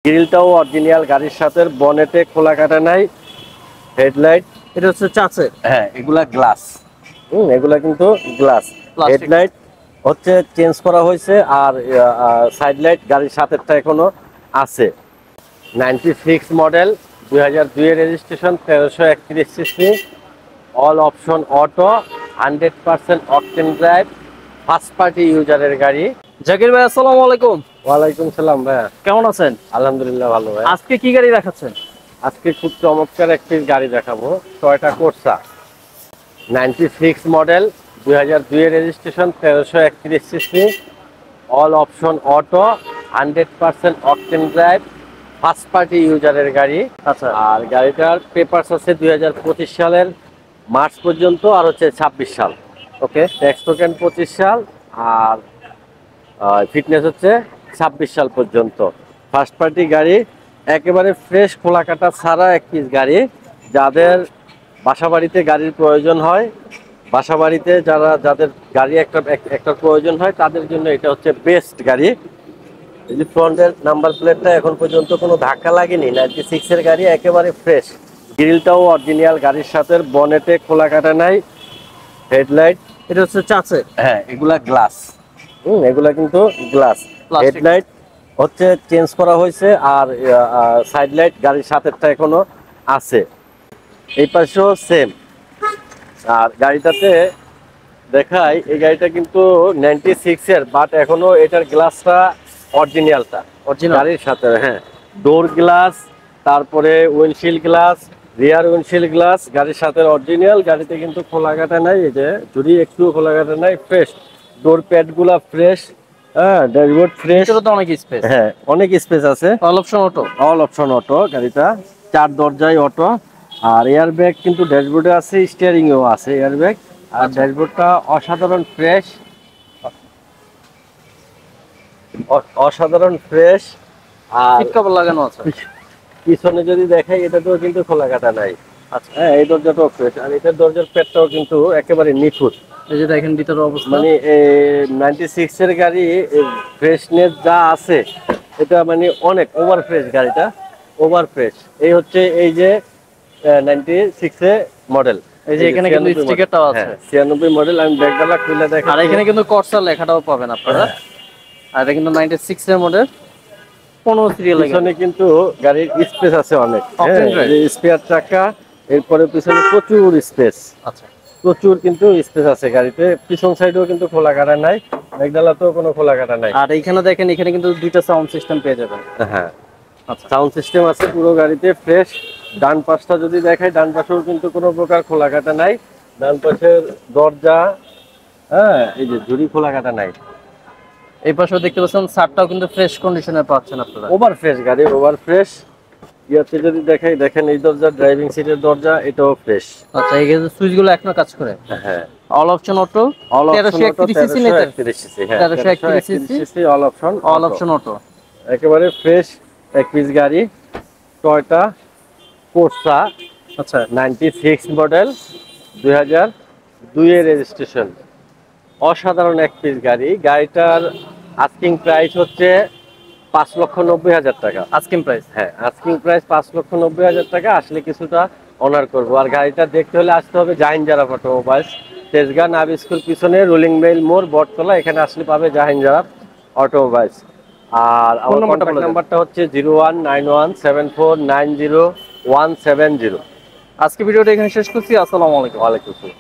গ্রিলটাও original, গাড়ির সাথে বনেটে খোলা কাটা নাই, হেডলাইট এটা হচ্ছে চাচে। হ্যাঁ এগুলা গ্লাস, এগুলা কিন্তু গ্লাস। Plastic। হেডলাইট হচ্ছে চেঞ্জ করা হয়েছে, আর সাইড লাইট গাড়ির সাথেরটা এখনো আছে। 96 মডেল, 2002 এর registration, 1331 CC, all option auto, 100% octane drive, first party ইউজারের গাড়ি। জাকির ভাই আসসালামু আলাইকুম। ওয়ালাইকুম সালাম ভাইয়া, কেমন আছেন? আলহামদুলিল্লাহ ভালো ভাই। আজকে কি গাড়ি দেখাচ্ছেন? আজকে খুব চমৎকার একটি গাড়ি দেখাবো, টয়োটা কোর্সা, 96 মডেল, 2002 এর registration, 1331 CC, all option auto, 100% octane drive, first party ইউজারের গাড়ি। আচ্ছা। আর গাড়িটার পেপারস আছে 2025 সালের মার্চ পর্যন্ত, আর হচ্ছে 26 সাল। ওকে। ট্যাক্স টোকেন 25 সাল, আর ফিটনেস হচ্ছে 26 সাল পর্যন্ত। ফার্স্ট পার্টি গাড়ি, একেবারে ফ্রেশ খোলা কাটা ছাড়া এক পিস গাড়ি। যাদের বাসাবাড়িতে গাড়ির প্রয়োজন হয়, বাসাবাড়িতে যাদের গাড়ি একটা প্রয়োজন হয়, তাদের জন্য এটা হচ্ছে বেস্ট গাড়ি। এই যে ফ্রন্টের নাম্বার প্লেটটা এখন পর্যন্ত কোনো ধাক্কা লাগেনি, 96 এর গাড়ি, একেবারে ফ্রেশ। গ্রিলটাও অরিজিনাল, গাড়ির সাথে বনেটে খোলা কাটা নাই, হেডলাইট এটা হচ্ছে চাচে। হ্যাঁ এগুলা গ্লাস, এগুলা কিন্তু গ্লাস। Plastic। হেডলাইট হচ্ছে চেঞ্জ করা হয়েছে, আর সাইড লাইট গাড়ির সাথেরটা এখনো আছে। এই পাশেও সেম। আর গাড়িটাতে দেখাই, এই গাড়িটা কিন্তু 96 এর, বাট এখনো এটার গ্লাসটা অরিজিনালটা Original? গাড়ির সাথে। হ্যাঁ, ডোর গ্লাস, তারপরে উইন্ডশিল্ড গ্লাস, রিয়ার উইন্ডশিল্ড গ্লাস গাড়ির সাথে অরিজিনাল। গাড়িতে কিন্তু খোলা কাটা নাই, এই যে যদি একটু খোলা কাটা নাই, ফ্রেশ। ডোর প্যাড গুলা ফ্রেশ, হ্যাঁ, ড্যাশবোর্ড ফ্রেশ। ভিতরে তো অনেক স্পেস। হ্যাঁ অনেক স্পেস আছে। All option auto. All option auto গাড়িটা, 4 দরজায় অটো। আর এয়ার ব্যাগ কিন্তু ড্যাশবোর্ডে আছে, স্টিয়ারিং এও আছে এয়ার ব্যাগ। আর ড্যাশবোর্ডটা অসাধারণ ফ্রেশ, অসাধারণ ফ্রেশ। আর সিট কভার লাগানো আছে। পিছনে যদি দেখাই, এটাতেও কিন্তু খোলা কাটা নাই। আচ্ছা। হ্যাঁ, এই দরজাটাও ফ্রেশ, আর এটার দরজার পেটটাও কিন্তু একেবারে নিখুঁত। এই যে দেখেন ভিতরের অবস্থা। মানে 96 এর গাড়ি, ফ্রেশনেস যা আছে, এটা মানে অনেক ওভার ফ্রেশ গাড়িটা, ওভার ফ্রেশ। এই হচ্ছে এই যে 96 এ মডেল। এই যে এখানে কিন্তু স্টিকারটাও আছে। 96 মডেল। আমি ব্যাগডালা খুলে দেখাই। আর এখানে কিন্তু কর্সা লেখাটাও পাবেন আপনারা। আর এটা কিন্তু 96 এর মডেল, 15 সিরিয়াল। পিছনে কিন্তু গাড়ির স্পেস আছে অনেক, Octane drive? স্পেয়ার চাকা, এরপরে পিছনে প্রচুর স্পেস, আচ্ছা। প্রচুর কিন্তু স্পেস আছে গাড়িতে। পিছন সাইডেও কিন্তু খোলা কাটা নাই, ব্যাগডালাতেও কোনো খোলা কাটা নাই। আর এইখানে দেখেন, এখানে কিন্তু দুইটা সাউন্ড সিস্টেম পেয়ে যাবেন। হ্যাঁ, আচ্ছা। সাউন্ড সিস্টেম আছে পুরো গাড়িতে, ফ্রেশ। ডান পাশটা যদি দেখাই, ডান পাশেও কিন্তু কোনো প্রকার খোলা কাটা নাই। ডান পাশের দরজা, হ্যাঁ, এই যে ঝুড়ি খোলা কাটা নাই। এই পাশেও দেখতে পাচ্ছেন, সারটাও কিন্তু ফ্রেশ কন্ডিশনে পাচ্ছেন আপনারা। ওভার ফ্রেশ গাড়ি, ওভার ফ্রেশ। ইয়াতে যদি দেখাই, দেখেন এই দরজা, ড্রাইভিং সিটের দরজা, এটাও ফ্রেশ। আচ্ছা, এই সুইচগুলো এখনো কাজ করে। হ্যাঁ, all option auto, all option 1331 CC নেই? 1331 সিসি, হ্যাঁ 1331 CC, all option, all option auto. একেবারে ফ্রেশ এক পিস গাড়ি, টয়োটা কোর্সা। আচ্ছা। 96 মডেল, 2002 এর রেজিস্ট্রেশন। অসাধারণ এক পিস গাড়ি। গাড়িটার আস্কিং প্রাইস হচ্ছে 5,90,000 টাকা। Asking price? হ্যাঁ, আস্কিং প্রাইস 5,90,000 টাকা। আসলে কিছুটা অনার করবো। আর গাড়িটা দেখতে হলে আসতে হবে জাহিন জারাফ অটোমোবাইলস, তেজগাঁ নাবি স্কুল পিছনে, রোলিং মেইল মোড়, বটতলা। এখানে আসলে পাবে জাহিন জারাফ অটোমোবাইলস। আর আমার কন্ট্যাক্ট নাম্বারটা হচ্ছে 01917490 170। আজকে ভিডিওটা এখানে শেষ করছি। আসসালামু আলাইকুম। ওয়ালাইকুম আসসালাম।